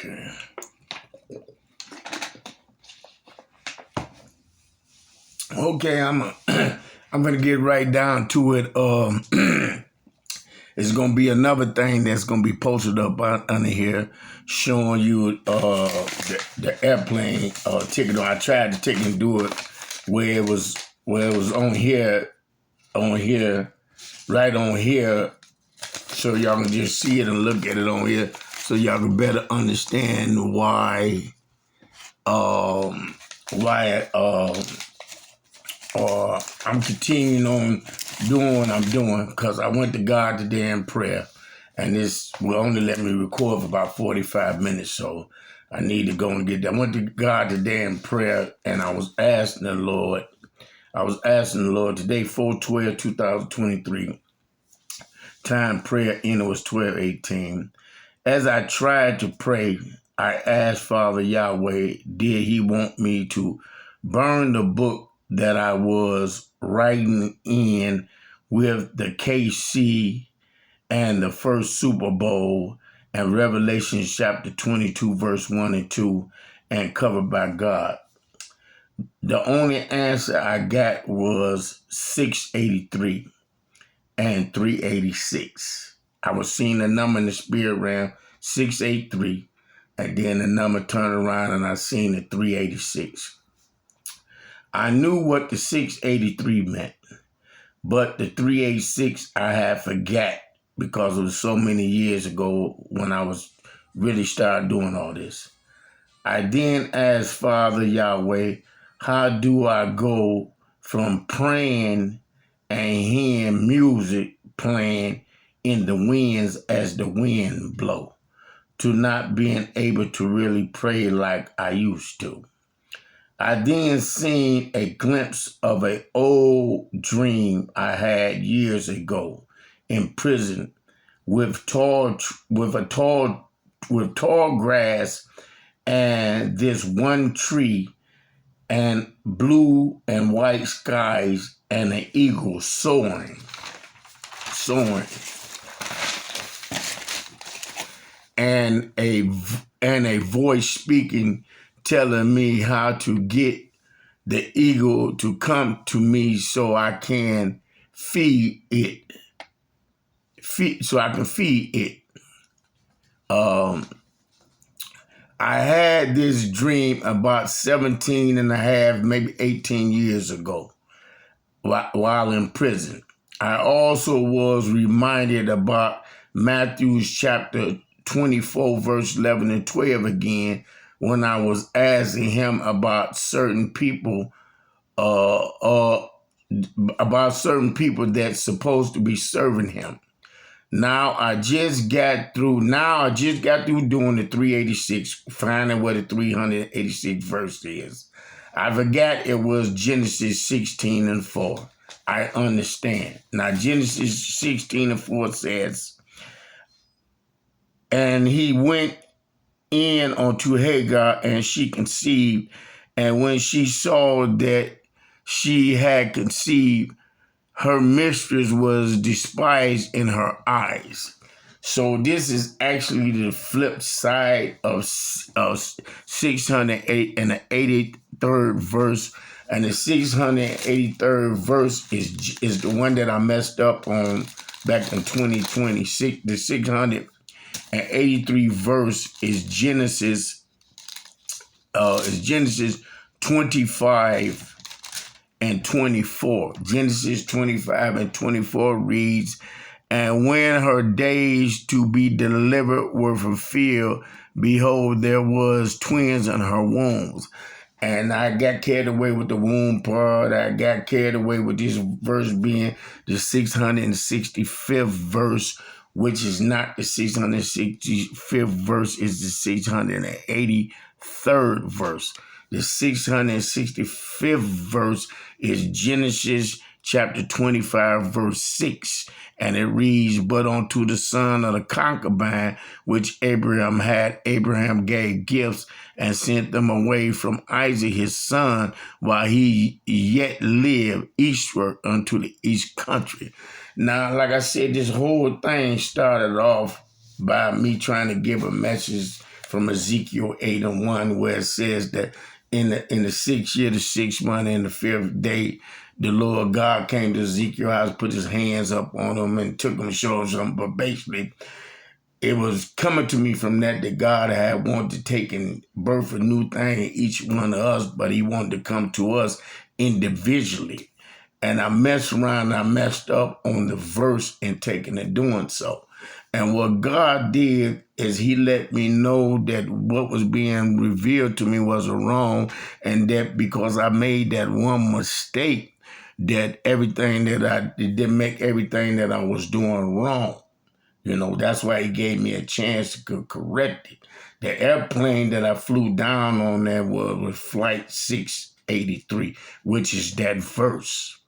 Okay. Okay, I'm gonna get right down to it. It's gonna be another thing that's gonna be posted up under here, showing you the airplane ticket. I tried to take and do it where it was on here, right on here, so y'all can just see it and look at it on here, so y'all can better understand why I'm continuing on doing what I'm doing, because I went to God today in prayer, and this will only let me record for about 45 minutes, so I need to go and get that. I went to God today in prayer, and I was asking the Lord today, 4/12/2023, time prayer in was 12:18. As I tried to pray, I asked Father Yahweh, did he want me to burn the book that I was writing in with the KC and the first Super Bowl and Revelation chapter 22, verse 1 and 2, and covered by God? The only answer I got was 683 and 386. I was seeing the number in the spirit realm, 683, and then the number turned around and I seen the 386. I knew what the 683 meant, but the 386 I had forgot, because it was so many years ago when I was really started doing all this. I then asked Father Yahweh, how do I go from praying and hearing music playing in the winds as the wind blow, to not being able to really pray like I used to? I then seen a glimpse of an old dream I had years ago in prison, with tall grass and this one tree and blue and white skies and an eagle soaring, and a voice speaking, telling me how to get the eagle to come to me so I can feed it. I had this dream about 17 and a half, maybe 18 years ago while in prison. I also was reminded about Matthew chapter 24, verse 11 and 12 again, when I was asking him about certain people, that's supposed to be serving him. Now I just got through doing the 386, finding what the 386 verse is. I forgot it was Genesis 16 and 4. I understand. Now Genesis 16 and 4 says, and he went in unto Hagar, and she conceived, and when she saw that she had conceived, her mistress was despised in her eyes. So this is actually the flip side of 608 and the 83rd verse. And the 683rd verse is the one that I messed up on back in 2020. The 683 verse is Genesis 25 and 24. Genesis 25 and 24 reads, and when her days to be delivered were fulfilled, behold, there was twins in her wombs. And I got carried away with the womb part. I got carried away with this verse being the 665th verse, which is not the 665th verse, is the 683rd verse. The 665th verse is Genesis chapter 25, verse 6. And it reads, but unto the son of the concubine, which Abraham had, Abraham gave gifts and sent them away from Isaac his son, while he yet lived eastward unto the east country. Now, like I said, this whole thing started off by me trying to give a message from Ezekiel 8:1, where it says that in the 6th year, the 6th month, and the 5th day, the Lord God came to Ezekiel's house, put his hands up on him and took him and showed him something. But basically, it was coming to me from that God had wanted to take and birth a new thing in each one of us, but he wanted to come to us individually. And I messed around, I messed up on the verse in taking and doing so. And what God did is he let me know that what was being revealed to me was wrong, and that because I made that one mistake, that everything that I did make everything that I was doing wrong. You know, that's why he gave me a chance to correct it. The airplane that I flew down on there was Flight 683, which is that verse.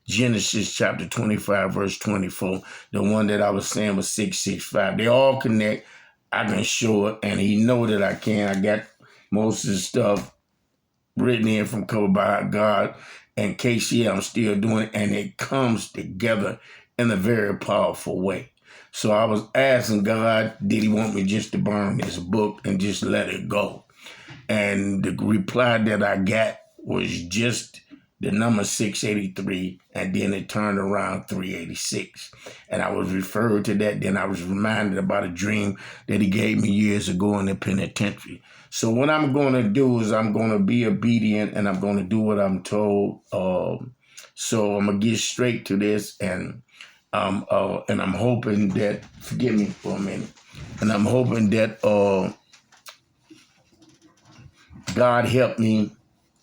Genesis chapter 25, verse 24. The one that I was saying was 665. They all connect. I can show it, and he know that I can. I got most of the stuff written in from Covered by God. And KC, I'm still doing it, and it comes together in a very powerful way. So I was asking God, did he want me just to burn this book and just let it go? And the reply that I got was just the number 683, and then it turned around 386. And I was referred to that. Then I was reminded about a dream that he gave me years ago in the penitentiary. So what I'm going to do is I'm going to be obedient, and I'm going to do what I'm told. So I'm going to get straight to this, and I'm hoping that, forgive me for a minute, and I'm hoping that God help me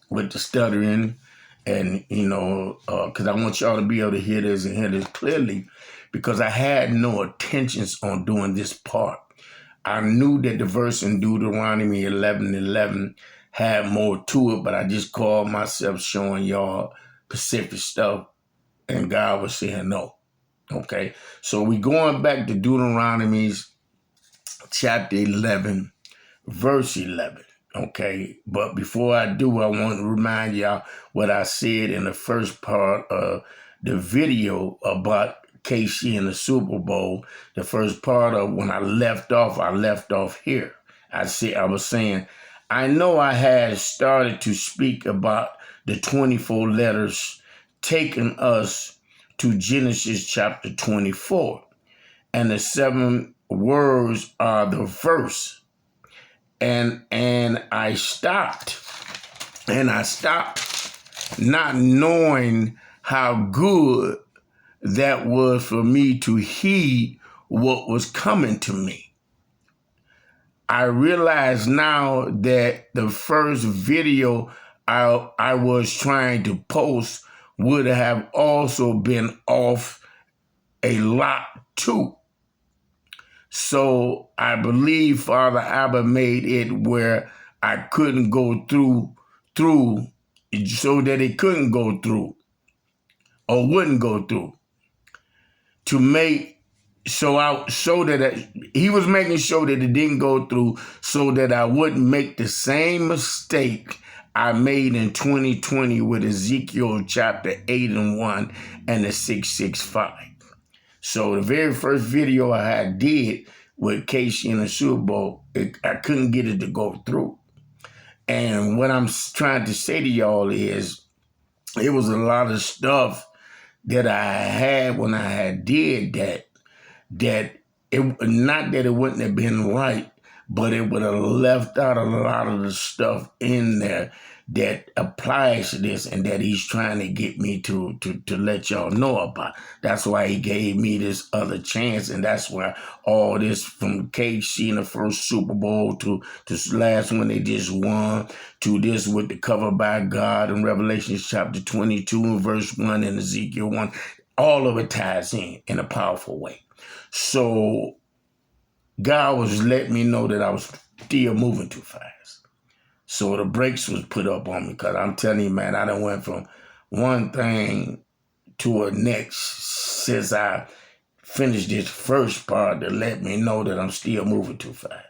with the stuttering, and, you know, because I want y'all to be able to hear this and hear this clearly, because I had no intentions on doing this part. I knew that the verse in Deuteronomy 11:11 had more to it, but I just called myself showing y'all specific stuff, and God was saying no. Okay, so we going back to Deuteronomy chapter 11, verse 11. Okay, but before I do, I want to remind y'all what I said in the first part of the video about KC and the Super Bowl. The first part of when I left off here. I was saying, I know I had started to speak about the 24 letters taking us to Genesis chapter 24, and the 7 words are the verse. And I stopped not knowing how good that was for me to heed what was coming to me. I realize now that the first video I was trying to post would have also been off a lot too. So I believe Father Abba made it where I couldn't go through so that it couldn't go through or wouldn't go through, to make he was making sure that it didn't go through so that I wouldn't make the same mistake I made in 2020 with Ezekiel chapter 8:1 and the 665. So the very first video I did with Casey in the Super Bowl, I couldn't get it to go through. And what I'm trying to say to y'all is, it was a lot of stuff that I had when I had did that it, not that it wouldn't have been right, but it would have left out a lot of the stuff in there that applies to this and that he's trying to get me to let y'all know about. That's why he gave me this other chance, and that's why all this from KC in the first Super Bowl to this last one they just won, to this with the cover by God in Revelation chapter 22 and verse 1 and Ezekiel 1, all of it ties in a powerful way. So God was letting me know that I was still moving too fast. So the brakes was put up on me, because I'm telling you, man, I done went from one thing to a next since I finished this first part to let me know that I'm still moving too fast.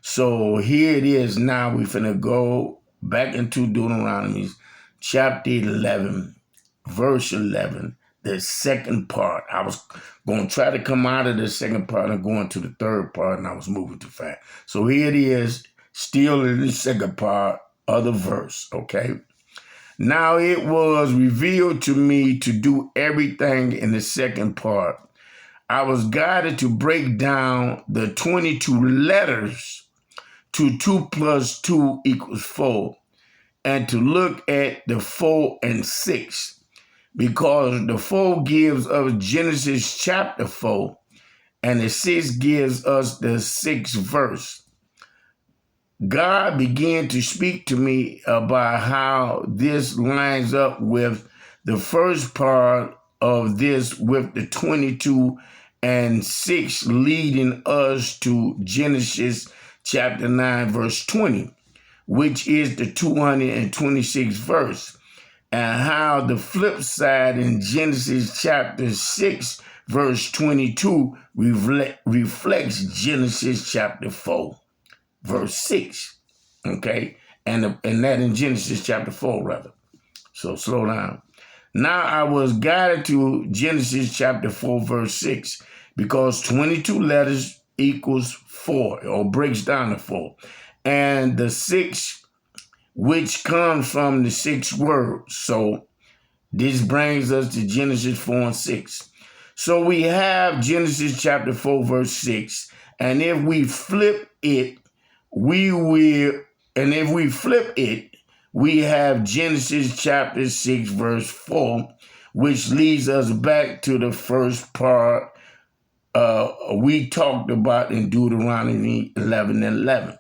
So here it is now. We finna go back into Deuteronomy chapter 11, verse 11. the second part. I was going to try to come out of the second part and go into the third part, and I was moving too fast. So here it is, still in the second part of the verse, okay? Now it was revealed to me to do everything in the second part. I was guided to break down the 22 letters to 2 plus 2 equals 4, and to look at the 4 and 6, because the 4 gives us Genesis chapter 4, and the 6 gives us the 6th verse. God began to speak to me about how this lines up with the first part of this, with the 22 and 6 leading us to Genesis chapter 9, verse 20, which is the 226th verse, and how the flip side in Genesis chapter 6, verse 22 reflects Genesis chapter 4. Verse 6, okay? And that in Genesis chapter 4, rather. So slow down. Now I was guided to Genesis chapter 4, verse 6, because 22 letters equals 4, or breaks down to 4. And the 6, which comes from the 6 words. So this brings us to Genesis 4 and 6. So we have Genesis chapter 4, verse 6. And if we flip it, we have Genesis chapter 6, verse 4, which leads us back to the first part we talked about in Deuteronomy 11:11.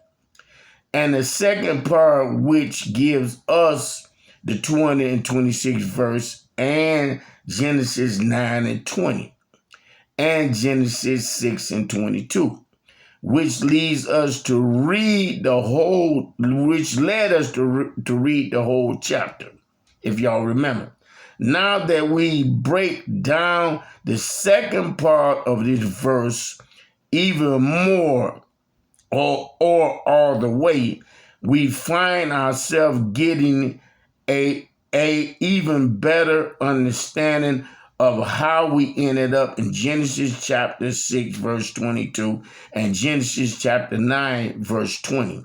And the second part, which gives us the 226th verse, and Genesis 9 and 20, and Genesis 6 and 22. Which leads us to read the whole, which led us to read the whole chapter, if y'all remember. Now that we break down the second part of this verse even more, or all the way, we find ourselves getting a even better understanding of how we ended up in Genesis chapter 6, verse 22, and Genesis chapter 9, verse 20.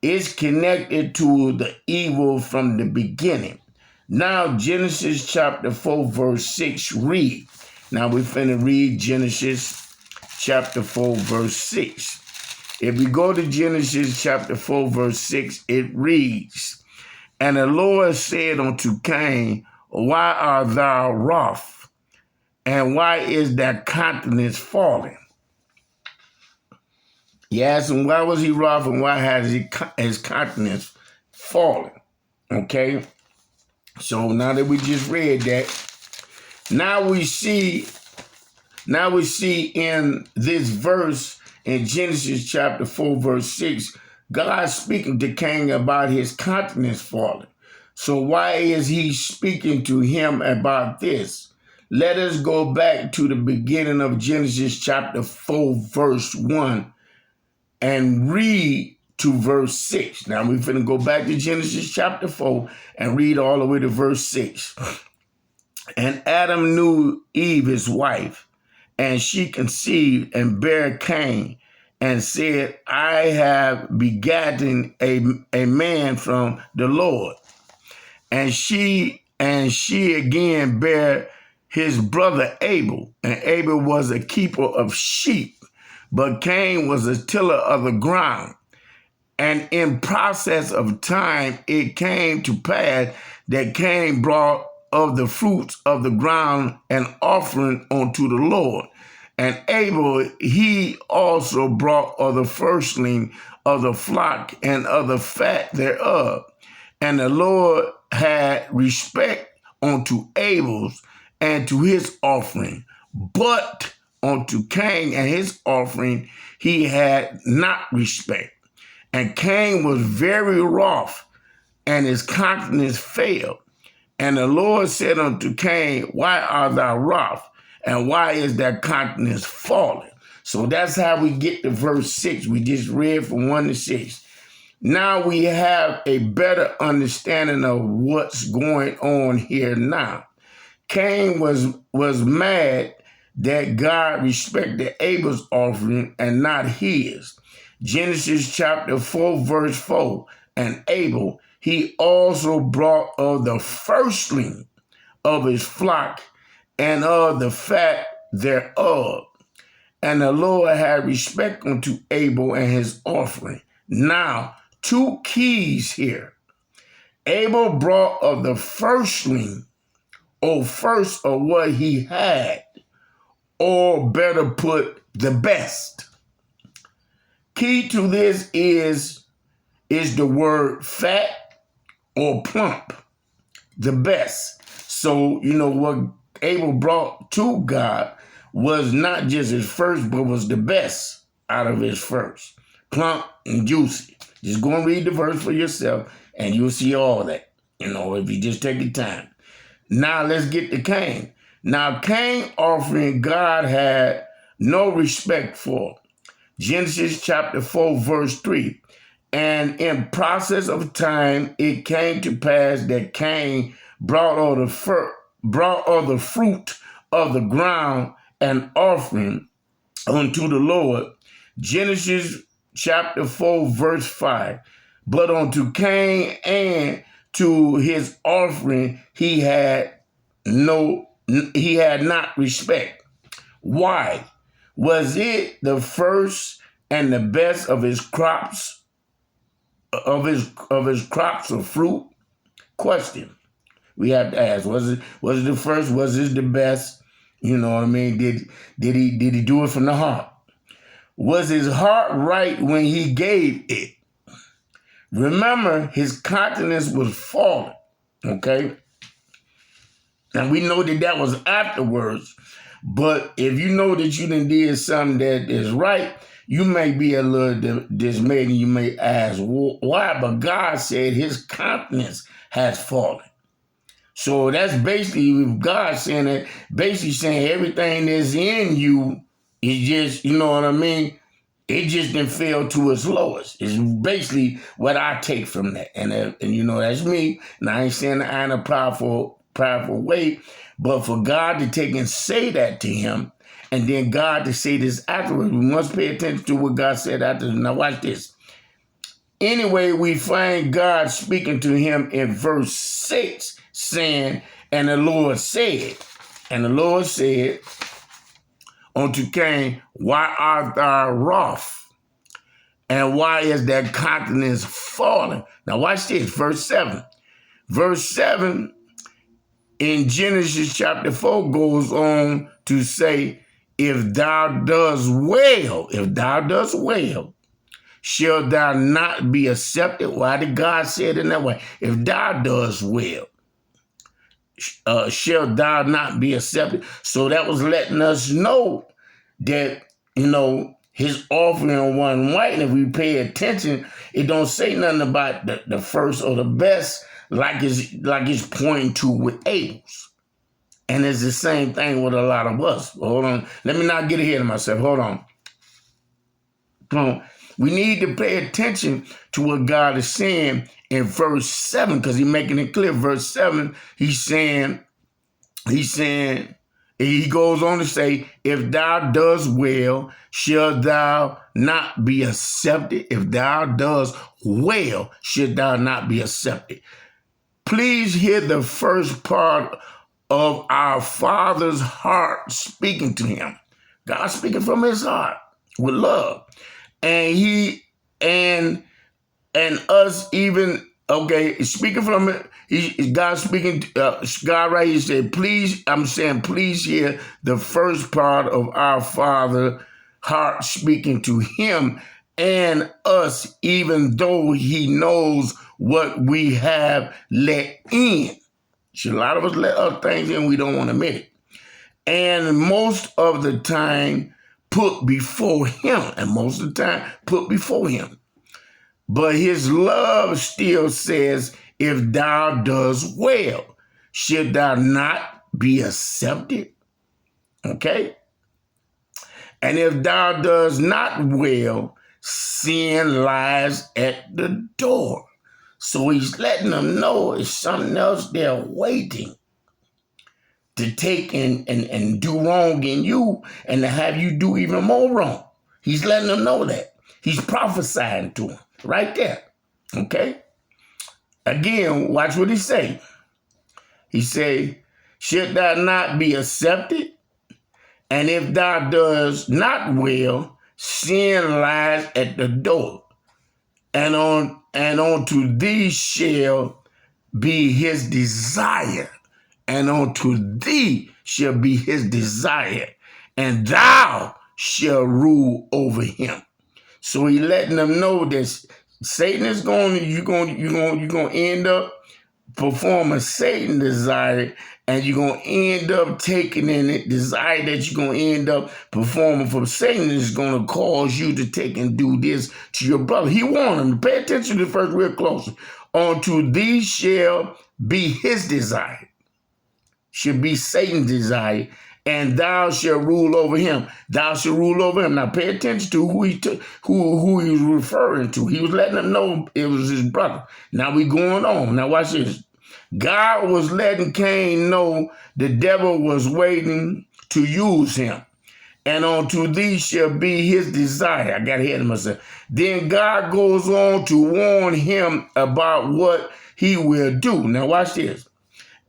It's connected to the evil from the beginning. Now, Genesis chapter 4, verse 6 read. Now, we're finna read Genesis chapter 4, verse 6. If we go to Genesis chapter 4, verse 6, it reads, And the Lord said unto Cain, Why art thou wroth? And why is thy countenance fallen? He asked him, why was he wroth, and why has his countenance fallen? Okay? So now that we just read that, now we see in this verse in Genesis chapter 4, verse 6, God speaking to Cain about his countenance falling. So why is he speaking to him about this? Let us go back to the beginning of Genesis chapter 4, verse 1, and read to verse 6. Now we're finna go back to Genesis chapter 4 and read all the way to verse 6. And Adam knew Eve, his wife, and she conceived and bare Cain, and said, I have begotten a man from the Lord. And she again bare his brother Abel, and Abel was a keeper of sheep, but Cain was a tiller of the ground. And in process of time, it came to pass that Cain brought of the fruits of the ground an offering unto the Lord. And Abel, he also brought of the firstling of the flock and of the fat thereof. And the Lord had respect unto Abel's and to his offering, but unto Cain and his offering he had not respect. And Cain was very wroth, and his countenance failed. And the Lord said unto Cain, Why art thou wroth? And why is thy countenance fallen? So that's how we get to verse 6. We just read from 1 to 6. Now we have a better understanding of what's going on here now. Cain was mad that God respected Abel's offering and not his. Genesis chapter 4, verse 4. And Abel, he also brought of the firstling of his flock and of the fat thereof. And the Lord had respect unto Abel and his offering. Now, two keys here. Abel brought of the firstling, or first of what he had, or better put, the best. Key to this is the word fat or plump, the best. So, what Abel brought to God was not just his first, but was the best out of his first. Plump and juicy. Just go and read the verse for yourself, and you'll see all that, if you just take your time. Now, let's get to Cain. Now, Cain offering God had no respect for. Genesis chapter 4, verse 3. And in process of time, it came to pass that Cain brought all the fruit of the ground an offering unto the Lord. Genesis chapter 4, verse 5. But unto Cain and to his offering he had not respect. Why? Was it the first and the best of his crops, of his crops of fruit? Question. We have to ask, was it the first? Was it the best? You know what I mean? Did he do it from the heart? Was his heart right when he gave it? Remember, his countenance was fallen. Okay? And we know that was afterwards. But if you know that you done did something that is right, you may be a little dismayed and you may ask, why? But God said his countenance has fallen. So that's basically God saying that, basically saying everything that's in you is just, you know what I mean? It just didn't fail to its lowest. It's basically what I take from that. And that's me. And I ain't saying I in a powerful way, but for God to take and say that to him, and then God to say this afterwards, we must pay attention to what God said after. Now watch this. Anyway, we find God speaking to him in verse 6, saying, and the Lord said unto Cain, why art thou wroth? And why is that countenance fallen? Now watch this, verse 7. Verse 7 in Genesis chapter 4 goes on to say, if thou dost well, shall thou not be accepted? Why did God say it in that way? If thou dost well, shall thou not be accepted? So that was letting us know that, his offering wasn't right. And if we pay attention, it don't say nothing about the first or the best, like it's pointing to with Abel's. And it's the same thing with a lot of us. Hold on. Let me not get ahead of myself. Hold on. Come on. We need to pay attention to what God is saying in verse 7, because he's making it clear. Verse 7, he goes on to say, if thou dost well, shalt thou not be accepted? If thou dost well, should thou not be accepted? Please hear the first part of our Father's heart speaking to him. God speaking from his heart with love. And us even, okay, speaking from it, God speaking, God right here said, please hear the first part of our Father heart speaking to him and us, even though he knows what we have let in. So a lot of us let other things in, we don't want to admit it. And most of the time put before him. But his love still says, if thou dost well, should thou not be accepted? Okay? And if thou dost not well, sin lies at the door. So he's letting them know it's something else they're waiting to take and do wrong in you and to have you do even more wrong. He's letting them know that. He's prophesying to them right there. Okay? Again, watch what he say. He say, should thou not be accepted? And if thou does not well, sin lies at the door. And unto thee shall be his desire. And unto thee shall be his desire. And thou shalt rule over him. So he letting them know that Satan is you're going to end up performing Satan's desire, and you're going to end up taking in it. Desire that you're going to end up performing from Satan is going to cause you to take and do this to your brother. He warned him. Pay attention to the first real close. Unto thee shall be his desire. Should be Satan's desire. And thou shalt rule over him. Thou shalt rule over him. Now pay attention to who he was referring to. He was letting them know it was his brother. Now we going on. Now watch this. God was letting Cain know the devil was waiting to use him. And unto thee shall be his desire. I got ahead of myself. Then God goes on to warn him about what he will do. Now watch this.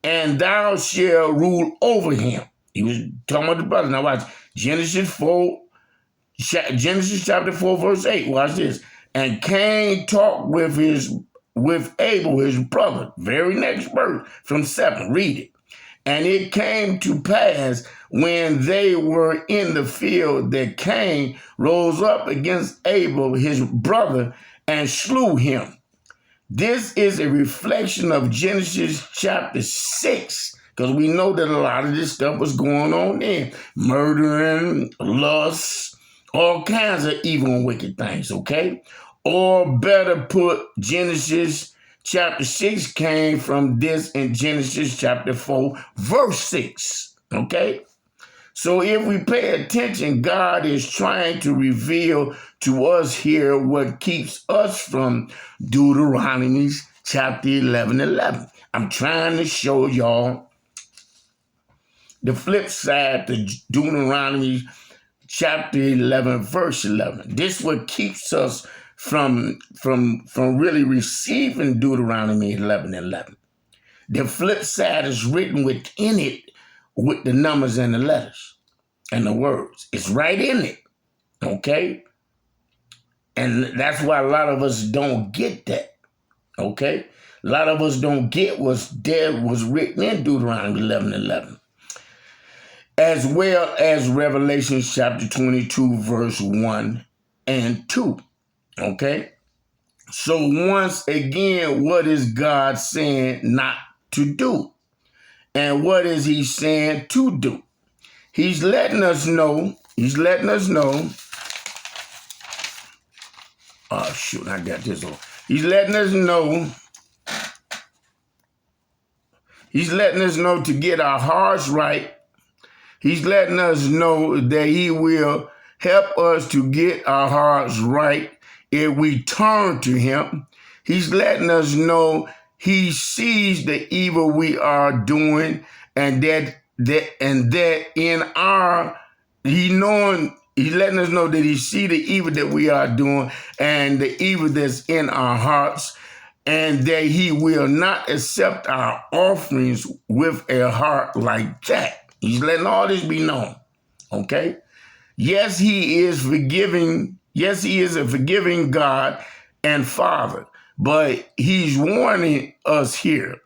And thou shalt rule over him. He was talking about the brother. Now watch. Genesis chapter 4, verse 8. Watch this. And Cain talked with Abel, his brother. Very next verse from 7. Read it. And it came to pass when they were in the field that Cain rose up against Abel, his brother, and slew him. This is a reflection of Genesis chapter 6. Because we know that a lot of this stuff was going on then. Murdering, lust, all kinds of evil and wicked things, okay? Or better put, Genesis chapter 6 came from this in Genesis chapter 4, verse 6, okay? So if we pay attention, God is trying to reveal to us here what keeps us from Deuteronomy chapter 11:11. I'm trying to show y'all the flip side to Deuteronomy chapter 11, verse 11. This is what keeps us from really receiving Deuteronomy 11:11. The flip side is written within it with the numbers and the letters and the words. It's right in it, okay? And that's why a lot of us don't get that, okay? A lot of us don't get what's written in Deuteronomy 11:11. As well as Revelation chapter 22, verse 1 and 2. Okay? So once again, what is God saying not to do? And what is he saying to do? He's letting us know. Oh, shoot, I got this on. He's letting us know to get our hearts right. He's letting us know that he will help us to get our hearts right if we turn to him. He's letting us know he sees the evil we are doing, and he's letting us know that he sees the evil that we are doing and the evil that's in our hearts, and that he will not accept our offerings with a heart like that. He's letting all this be known, okay? Yes, he is forgiving. Yes, he is a forgiving God and Father, but he's warning us here.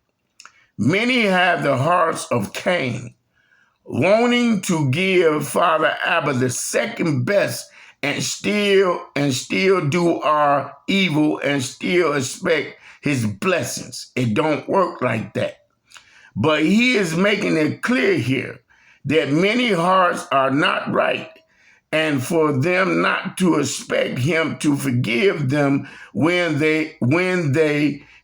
Many have the hearts of Cain, wanting to give Father Abba the second best and still do our evil and still expect his blessings. It don't work like that. But he is making it clear here that many hearts are not right, and for them not to expect him to forgive them when they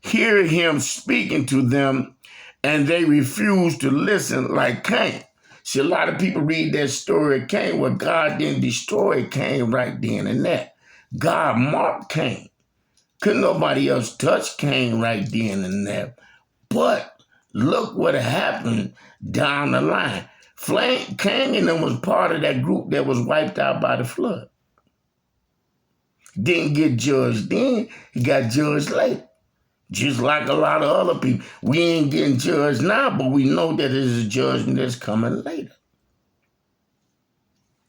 hear him speaking to them and they refuse to listen like Cain. See, a lot of people read that story of Cain, well, God didn't destroy Cain right then and there. God marked Cain. Couldn't nobody else touch Cain right then and there. But look what happened down the line. Cain and them was part of that group that was wiped out by the flood. Didn't get judged then, he got judged later. Just like a lot of other people. We ain't getting judged now, but we know that there's a judgment that's coming later.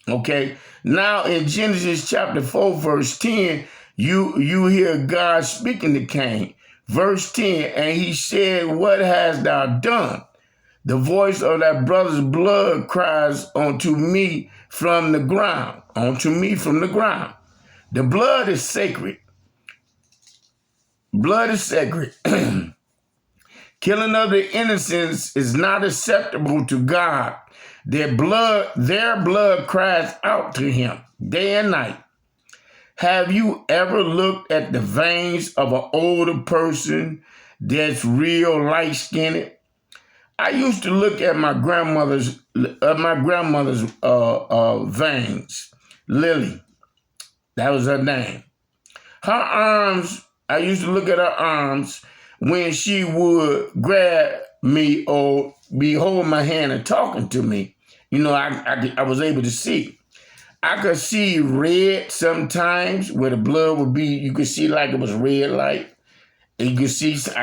Okay? Now in Genesis chapter 4, verse 10, you hear God speaking to Cain. Verse 10, and he said, what hast thou done? The voice of thy brother's blood cries unto me from the ground. Unto me from the ground. The blood is sacred. Blood is sacred. Killing of the innocents is not acceptable to God. Their blood cries out to him day and night. Have you ever looked at the veins of an older person that's real light-skinned? I used to look at my grandmother's veins. Lily, that was her name. Her arms, I used to look at her arms when she would grab me or be holding my hand and talking to me. You know, I was able to see. I could see red sometimes where the blood would be. You could see like it was red light. And I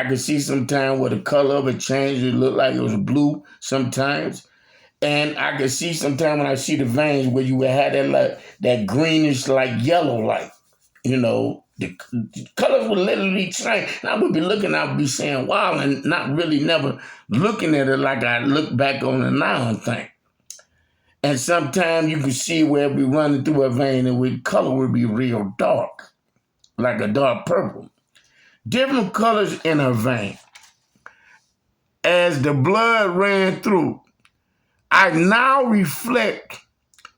could see sometimes where the color of it changed. It looked like it was blue sometimes. And I could see sometimes when I see the veins where you would have that greenish like yellow light. You know, the colors would literally change. And I would be looking, I would be saying, wow, and not really never looking at it like I look back on it now and think. And sometimes you could see where it be running through a vein and the color would be real dark, like a dark purple. Different colors in her vein. As the blood ran through, I now reflect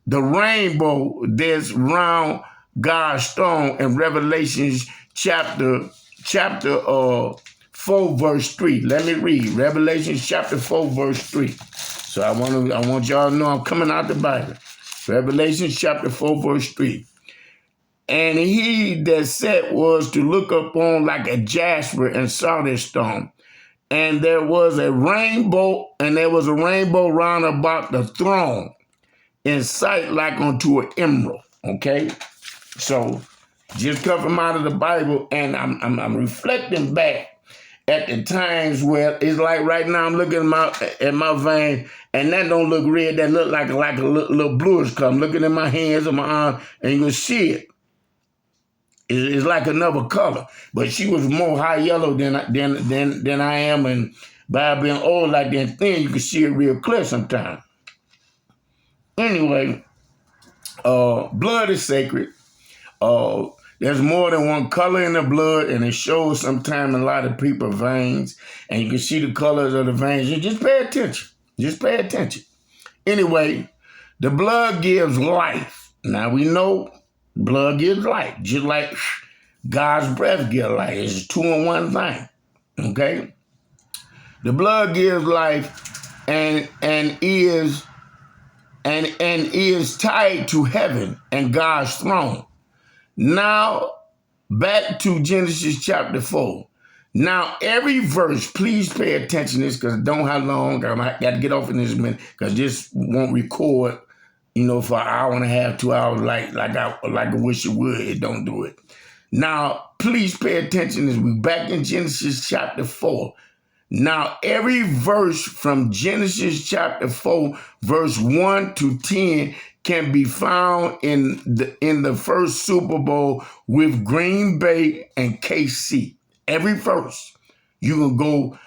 the rainbow that's round God's throne in Revelation chapter 4, verse 3. Let me read. Revelation chapter 4, verse 3. So I want y'all to know I'm coming out the Bible. Revelation chapter 4, verse 3. And he that sat was to look upon like a jasper and sardine stone. And there was a rainbow round about the throne, in sight like unto an emerald. Okay? So just come from out of the Bible, and I'm reflecting back at the times where it's like right now I'm looking at my vein, and that don't look red, that look like a little bluish color. I'm looking at my hands and my arms, and you can see it. It's like another color. But she was more high yellow than I am, and by being old like that thin, you can see it real clear sometimes. Anyway, blood is sacred. There's more than one color in the blood, and it shows sometimes in a lot of people's veins, and you can see the colors of the veins. You just pay attention. Just pay attention. Anyway, the blood gives life. Now we know blood gives life, just like God's breath gives life. It's a 2-in-1 thing. Okay? The blood gives life and is tied to heaven and God's throne. Now, back to Genesis chapter 4. Now, every verse, please pay attention to this because I don't have long. I got to get off in this minute because this won't record, for an hour and a half, 2 hours like I wish it would. It don't do it. Now, please pay attention as we back in Genesis chapter 4. Now, every verse from Genesis chapter 4, verse 1 to 10 can be found in the first Super Bowl with Green Bay and KC. Every verse. You can go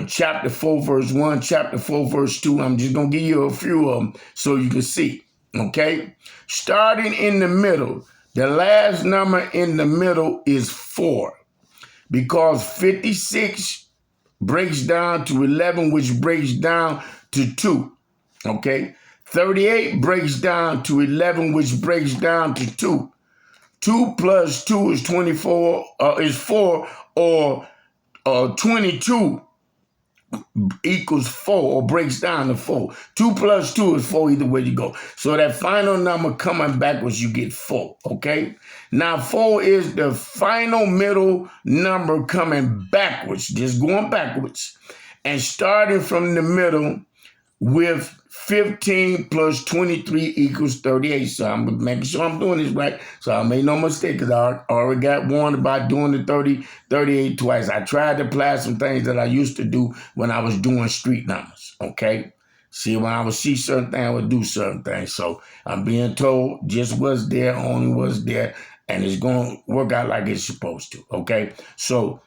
chapter 4, verse 1, chapter 4, verse 2. I'm just going to give you a few of them so you can see. Okay? Starting in the middle, the last number in the middle is 4 because 56 breaks down to 11, which breaks down to 2. Okay? 38 breaks down to 11, which breaks down to 2. 2 plus 2 is 24, is 4, or 22 equals 4, or breaks down to 4. 2 plus 2 is 4 either way you go. So that final number coming backwards, you get 4, okay? Now, 4 is the final middle number coming backwards, just going backwards. and starting from the middle with 15 plus 23 equals 38. So I'm making sure I'm doing this right. So I made no mistake because I already got warned about doing the 38 twice. I tried to apply some things that I used to do when I was doing street numbers, okay? See, when I would see certain things, I would do certain things. So I'm being told just what's there, only what's there, and it's going to work out like it's supposed to, okay? So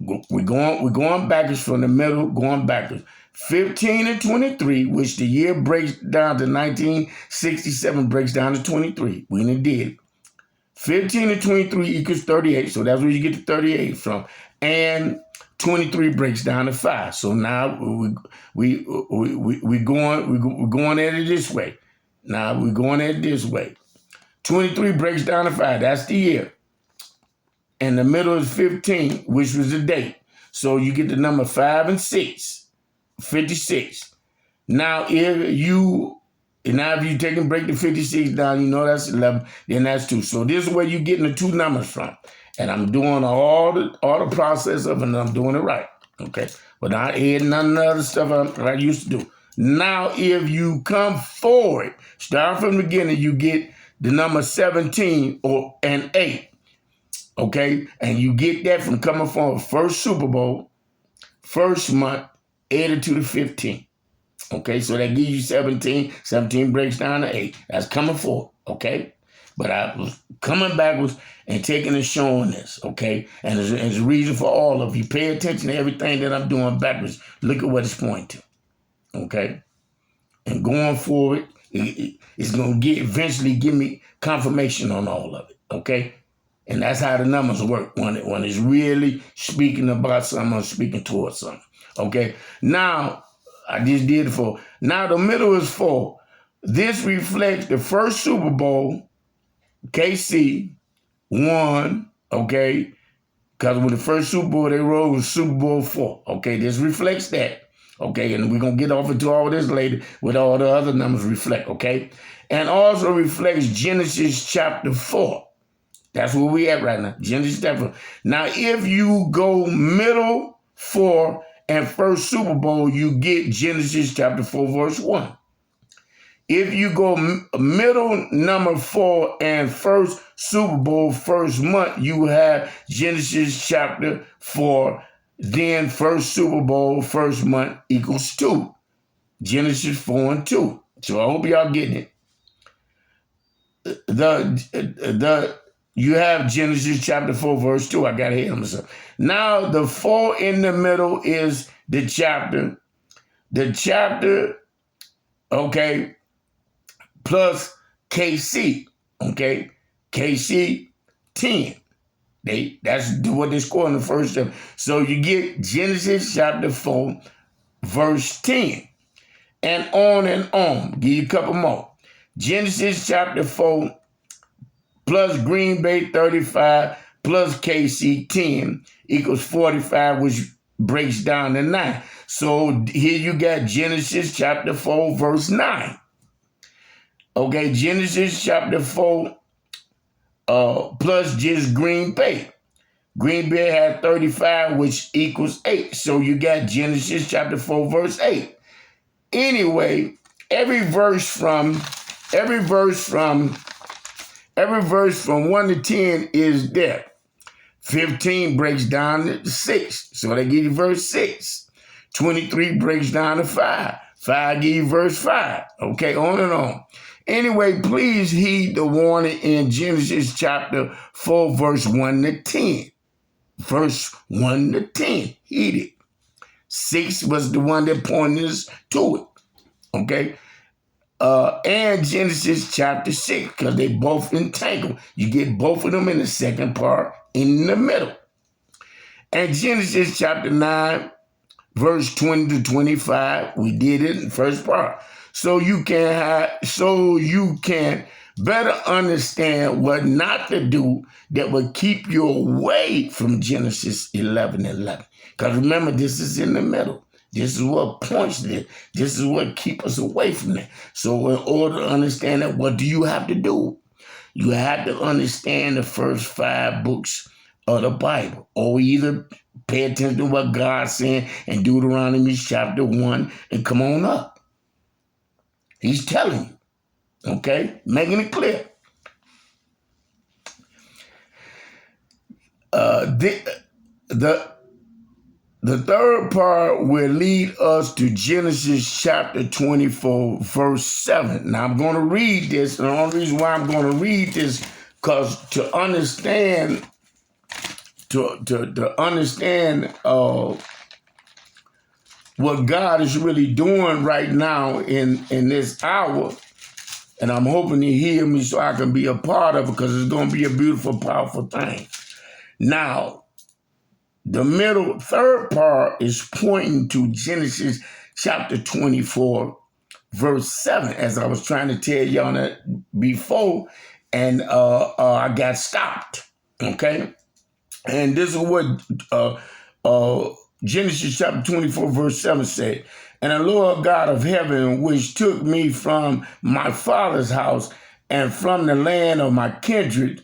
we're going backwards from the middle, going backwards. 15 and 23, which the year breaks down to 1967, breaks down to 23. We did. 15 and 23 equals 38, so that's where you get the 38 from. And 23 breaks down to 5. So now we're going at it this way. Now we're going at it this way. 23 breaks down to 5. That's the year. And the middle is 15, which was the date. So you get the number 5 and 6. 56. Now, if you take and break the 56 down, you know that's 11, then that's 2. So this is where you're getting the 2 numbers from. And I'm doing all the process of it, and I'm doing it right. Okay? But I ain't none of the other stuff I used to do. Now, if you come forward, start from the beginning, you get the number 17 and 8. Okay? And you get that from coming from first Super Bowl, first month, added to the 15. Okay, so that gives you 17. 17 breaks down to 8. That's coming forward, okay? But I was coming backwards and taking and showing this, okay? And there's a reason for all of you. Pay attention to everything that I'm doing backwards. Look at what it's pointing to, okay? And going forward, it's going to eventually give me confirmation on all of it, okay? And that's how the numbers work when it's really speaking about something or speaking towards something. Okay, now I just did it for. Now the middle is 4. This reflects the first Super Bowl KC won, okay, because when the first Super Bowl they rolled was Super Bowl 4. Okay, this reflects that. Okay, and we're going to get off into all this later with all the other numbers reflect, okay? And also reflects Genesis chapter 4. That's where we at right now, Genesis chapter 4. Now, if you go middle 4 and first Super Bowl, you get Genesis chapter 4, verse 1. If you go middle number 4 and first Super Bowl, first month, you have Genesis chapter 4. Then first Super Bowl, first month equals 2. Genesis 4 and 2. So I hope y'all getting it. You have Genesis chapter 4, verse 2. I got to hit myself. Now, the 4 in the middle is the chapter. The chapter, okay, plus KC, okay? KC 10. That's what they score in the first step. So you get Genesis chapter 4, verse 10. And on. Give you a couple more. Genesis chapter 4, plus Green Bay 35 plus KC 10 equals 45, which breaks down to 9. So here you got Genesis chapter 4, verse 9. Okay, Genesis chapter 4 plus just Green Bay. Green Bay had 35, which equals 8. So you got Genesis chapter 4, verse 8. Anyway, every verse from 1 to 10 is there. 15 breaks down to 6. So they give you verse 6. 23 breaks down to 5. 5 give you verse 5. Okay, on and on. Anyway, please heed the warning in Genesis chapter 4, verse 1 to 10. Verse 1 to 10. Heed it. 6 was the one that pointed us to it. Okay? And Genesis chapter 6, because they both entangled. You get both of them in the second part, in the middle. And Genesis chapter 9, verse 20 to 25, we did it in the first part. So you can better understand what not to do that would keep you away from Genesis 11:11. Because remember, this is in the middle. This is what points to it. This is what keeps us away from it. So in order to understand that, what do you have to do? You have to understand the first 5 books of the Bible, or either pay attention to what God's saying in Deuteronomy chapter 1 and come on up. He's telling you, okay? Making it clear. The third part will lead us to Genesis chapter 24, verse 7. Now, I'm going to read this, and the only reason why I'm going to read this, because to understand what God is really doing right now in this hour, and I'm hoping you hear me so I can be a part of it, because it's going to be a beautiful, powerful thing. Now, the middle third part is pointing to Genesis chapter 24, verse 7, as I was trying to tell y'all that before, and I got stopped, okay? And this is what Genesis chapter 24, verse 7 said. And the Lord God of heaven, which took me from my father's house and from the land of my kindred,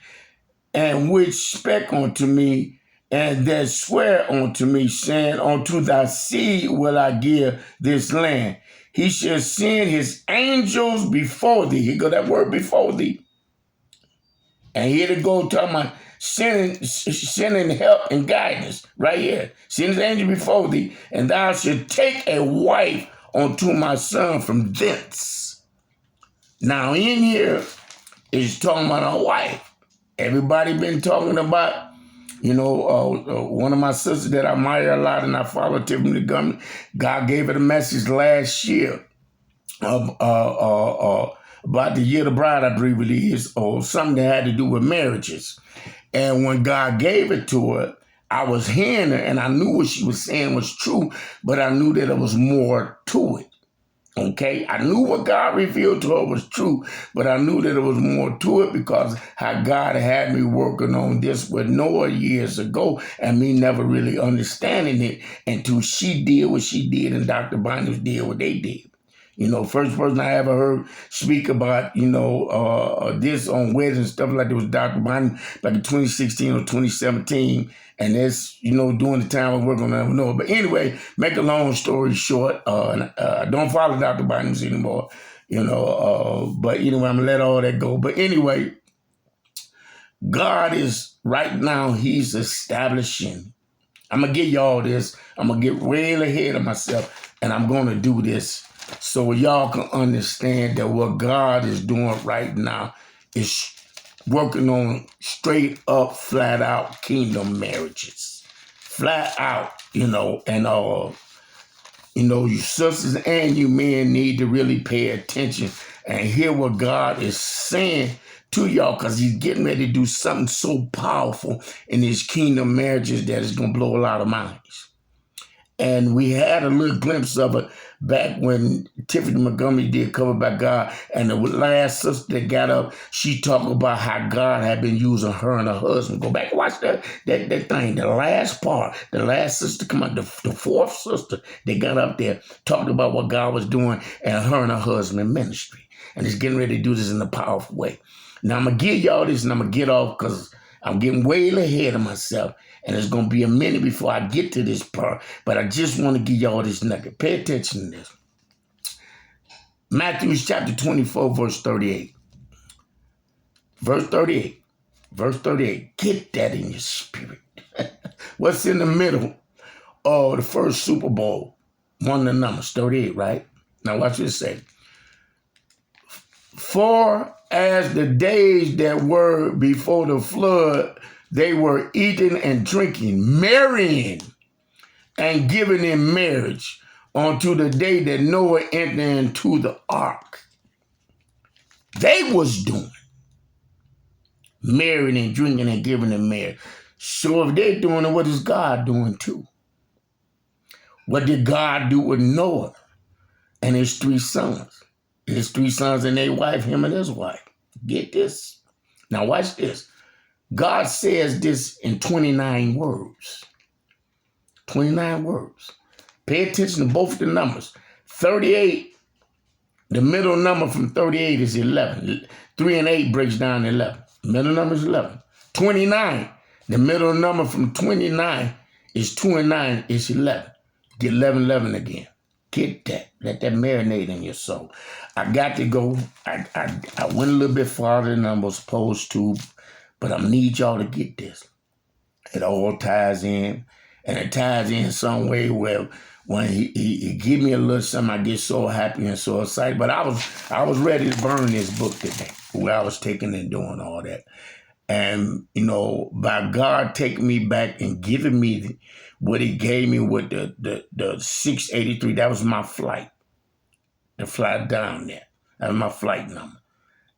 and which spake unto me, and that swear unto me, saying, unto thy seed will I give this land. He shall send his angels before thee. Here go that word before thee. And here to go talking about sending help and guidance. Right here. Send his angel before thee, and thou shalt take a wife unto my son from thence. Now in here is talking about a wife. Everybody been talking about, one of my sisters that I admire a lot and I follow, Tiffany Montgomery. God gave her a message last year about the year of the bride, I believe it is, or something that had to do with marriages. And when God gave it to her, I was hearing her and I knew what she was saying was true, but I knew that there was more to it. Okay, I knew what God revealed to her was true, but I knew that there was more to it because how God had me working on this with Noah years ago and me never really understanding it until she did what she did and Dr. Binders did what they did. First person I ever heard speak about, this on weddings and stuff like that was Dr. Binders back in 2016 or 2017. And that's, during the time I was working on Noah. But anyway, make a long story short, I don't follow Dr. Binders anymore, but anyway, I'm going to let all that go. But anyway, God is, right now, he's establishing. I'm going to give y'all this. I'm going to get way ahead of myself, and I'm going to do this so y'all can understand that what God is doing right now is working on straight up, flat out kingdom marriages. Flat out, and you sisters and you men need to really pay attention and hear what God is saying to y'all, because he's getting ready to do something so powerful in his kingdom marriages that is going to blow a lot of minds. And we had a little glimpse of it back when Tiffany Montgomery did Cover by God. And the last sister that got up, she talked about how God had been using her and her husband. Go back and watch that thing. The last part, the last sister come out, the fourth sister that got up there, talked about what God was doing and her and her husband ministry. And he's getting ready to do this in a powerful way. Now, I'm going to give y'all this and I'm going to get off because I'm getting way ahead of myself. And it's going to be a minute before I get to this part. But I just want to give y'all this nugget. Pay attention to this. Matthew chapter 24, verse 38. Verse 38. Verse 38. Get that in your spirit. What's in the middle of the first Super Bowl? One of the numbers, 38, right? Now watch what it say. For as the days that were before the flood, they were eating and drinking, marrying, and giving in marriage unto the day that Noah entered into the ark. They was doing marrying and drinking and giving in marriage. So if they're doing it, what is God doing too? What did God do with Noah and his three sons? His three sons and their wife, him and his wife. Get this. Now watch this. God says this in 29 words. 29 words. Pay attention to both the numbers. 38, the middle number from 38 is 11. 3 and 8 breaks down to 11. Middle number is 11. 29 The middle number from 29 is 2 and 9 is 11. Get 11, 11 again. Get that. Let that marinate in your soul. I got to go. I went a little bit farther than I was supposed to, but I need y'all to get this. It all ties in, and it ties in some way where when he give me a little something, I get so happy and so excited. But I was ready to burn this book today, where I was taking and doing all that. And, by God taking me back and giving me what he gave me with the 683, that was my flight. The flight down there. That was my flight number.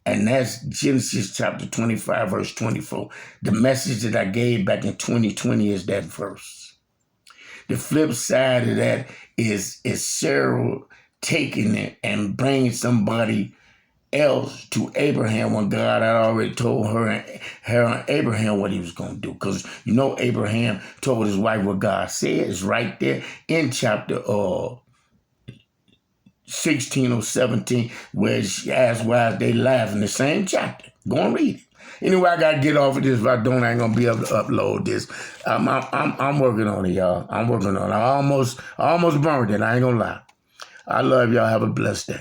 And that's Genesis chapter 25, verse 24. The message that I gave back in 2020 is that verse. The flip side of that is Sarah taking it and bringing somebody else to Abraham when God had already told her and Abraham what he was going to do. Because Abraham told his wife what God said. It's right there in chapter 16 or 17, where she asked why they laugh in the same chapter. Go and read it. Anyway, I gotta get off of this. If I don't, I ain't gonna be able to upload this. I'm working on it, y'all. I'm working on it. I almost burned it. I ain't gonna lie. I love y'all. Have a blessed day.